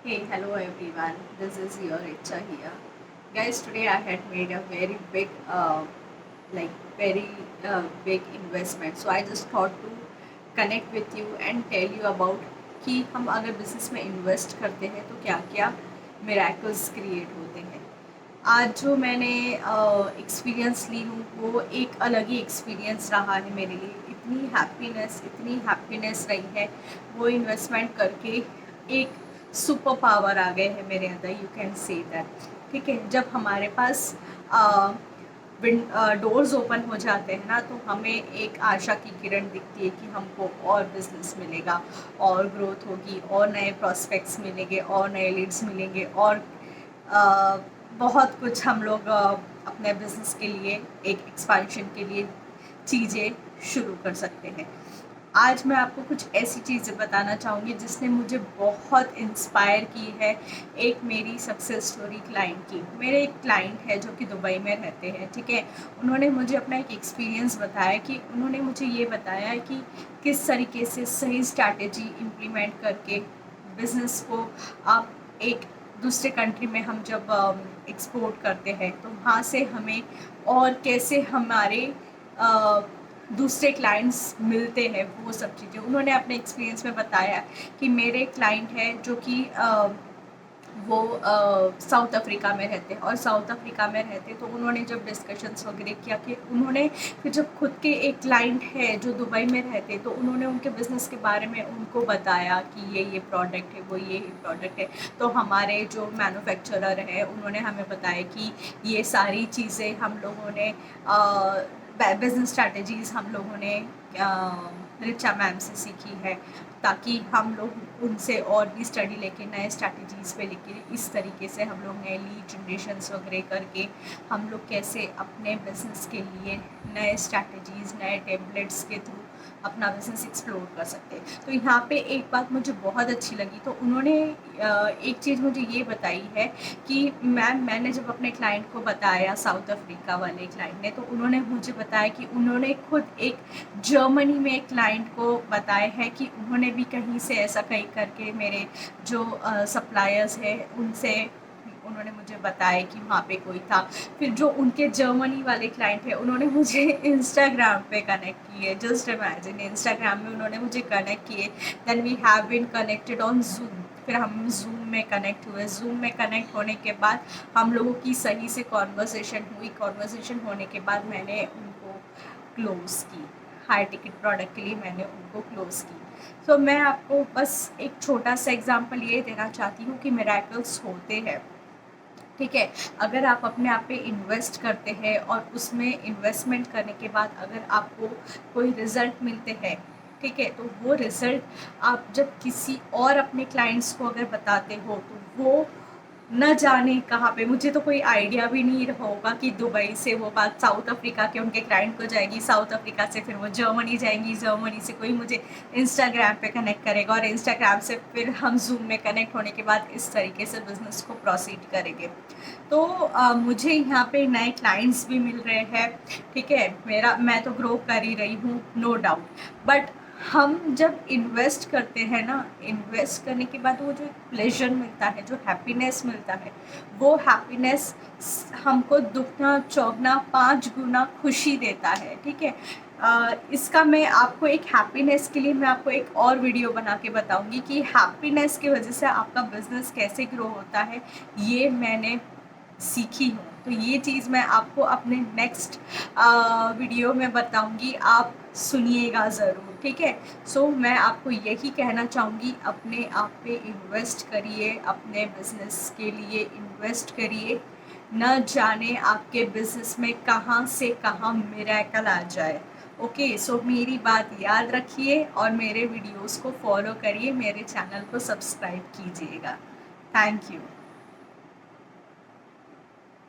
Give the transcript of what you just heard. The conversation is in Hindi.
Hey, hello everyone. This is your Richa here. Guys, today I had made a very big, like very big investment. So I just thought to connect with you and tell you about कि हम अगर बिजनेस में इन्वेस्ट करते हैं तो क्या क्या मिराकल्स क्रिएट होते हैं। आज जो मैंने एक्सपीरियंस ली हूँ वो एक अलग ही एक्सपीरियंस रहा है मेरे लिए। इतनी हैप्पीनेस रही है वो इन्वेस्टमेंट करके। एक सुपर पावर आ गए हैं मेरे अंदर, यू कैन से दैट। ठीक है, जब हमारे पास डोर्स ओपन हो जाते हैं ना तो हमें एक आशा की किरण दिखती है कि हमको और बिजनेस मिलेगा और ग्रोथ होगी और नए प्रॉस्पेक्ट्स मिलेंगे और नए लीड्स मिलेंगे और अ, बहुत कुछ हम लोग अपने बिजनेस के लिए एक एक्सपेंशन के लिए चीज़ें शुरू कर सकते हैं। आज मैं आपको कुछ ऐसी चीज़ें बताना चाहूँगी जिसने मुझे बहुत इंस्पायर की है। एक मेरी सक्सेस स्टोरी क्लाइंट की। मेरे एक क्लाइंट है जो कि दुबई में रहते हैं, ठीक है। उन्होंने मुझे अपना एक एक्सपीरियंस बताया कि उन्होंने मुझे ये बताया कि किस तरीके से सही स्ट्रैटेजी इम्प्लीमेंट करके बिज़नेस को आप एक दूसरे कंट्री में हम जब एक्सपोर्ट करते हैं तो वहाँ से हमें और कैसे हमारे अ, दूसरे क्लाइंट्स मिलते हैं, वो सब चीज़ें उन्होंने अपने एक्सपीरियंस में बताया कि मेरे क्लाइंट है जो कि वो साउथ अफ्रीका में रहते हैं और साउथ अफ्रीका में रहते तो उन्होंने जब डिस्कशंस वगैरह किया कि उन्होंने फिर जब खुद के एक क्लाइंट है जो दुबई में रहते तो उन्होंने उनके बिज़नेस के बारे में उनको बताया कि ये प्रोडक्ट है, वो ये प्रोडक्ट है। तो हमारे जो मैन्युफैक्चरर हैं उन्होंने हमें बताया कि ये सारी चीज़ें हम लोगों ने बिज़नेस स्ट्रैटेजीज़ हम लोगों ने रिचा मैम से सीखी है, ताकि हम लोग उनसे और भी स्टडी लेके नए स्ट्रैटेजीज़ पे लेके इस तरीके से हम लोग नए लीड जनरेशन्स वगैरह करके हम लोग कैसे अपने बिज़नेस के लिए नए स्ट्रैटेजीज़, नए टेम्पलेट्स के थ्रू अपना बिज़नेस एक्सप्लोर कर सकते हैं। तो यहाँ पे एक बात मुझे बहुत अच्छी लगी, तो उन्होंने एक चीज़ मुझे ये बताई है कि मैंने जब अपने क्लाइंट को बताया, साउथ अफ्रीका वाले क्लाइंट ने, तो उन्होंने मुझे बताया कि उन्होंने खुद एक जर्मनी में एक क्लाइंट को बताया है कि उन्होंने भी कहीं से ऐसा कहीं करके मेरे जो सप्लायर्स हैं उनसे उन्होंने मुझे बताया कि वहाँ पे कोई था। फिर जो उनके जर्मनी वाले क्लाइंट है उन्होंने मुझे इंस्टाग्राम पे कनेक्ट किए। जस्ट इमेजिन, इंस्टाग्राम में उन्होंने मुझे कनेक्ट किए। Then we have been connected on Zoom. फिर हम जूम में कनेक्ट हुए। जूम में कनेक्ट होने के बाद हम लोगों की सही से कॉन्वर्सेशन हुई। कॉन्वर्सेशन होने के बाद मैंने उनको क्लोज़ की। हाई टिकट प्रोडक्ट के लिए मैंने उनको क्लोज़ की। तो मैं आपको बस एक छोटा सा एग्जांपल ये देना चाहती हूँ कि मिरेकल्स होते हैं। ठीक है, अगर आप अपने आप पे इन्वेस्ट करते हैं और उसमें इन्वेस्टमेंट करने के बाद अगर आपको कोई रिज़ल्ट मिलते हैं, ठीक है, तो वो रिज़ल्ट आप जब किसी और अपने क्लाइंट्स को अगर बताते हो तो वो न जाने कहाँ पे, मुझे तो कोई आइडिया भी नहीं रहा होगा कि दुबई से वो बात साउथ अफ्रीका के उनके क्लाइंट को जाएगी, साउथ अफ्रीका से फिर वो जर्मनी जाएंगी, जर्मनी से कोई मुझे इंस्टाग्राम पे कनेक्ट करेगा और इंस्टाग्राम से फिर हम जूम में कनेक्ट होने के बाद इस तरीके से बिज़नेस को प्रोसीड करेंगे। तो मुझे यहाँ पे नए क्लाइंट्स भी मिल रहे हैं। ठीक है, मैं तो ग्रो कर ही रही हूँ, नो डाउट। बट हम जब इन्वेस्ट करते हैं ना, इन्वेस्ट करने के बाद वो जो प्लेजर मिलता है, जो हैप्पीनेस मिलता है, वो हैप्पीनेस हमको दुगना चौगना 5 गुना खुशी देता है। ठीक है, इसका मैं आपको एक हैप्पीनेस के लिए मैं आपको एक और वीडियो बना के बताऊंगी कि हैप्पीनेस की वजह से आपका बिजनेस कैसे ग्रो होता है, ये मैंने सीखी हूँ। तो ये चीज़ मैं आपको अपने नेक्स्ट वीडियो में बताऊंगी, आप सुनिएगा ज़रूर। ठीक है, सो मैं आपको यही कहना चाहूँगी, अपने आप पे इन्वेस्ट करिए, अपने बिजनेस के लिए इन्वेस्ट करिए। न जाने आपके बिजनेस में कहाँ से कहाँ मिरेकल आ जाए। ओके, सो मेरी बात याद रखिए और मेरे वीडियोस को फॉलो करिए, मेरे चैनल को सब्सक्राइब कीजिएगा। Thank you.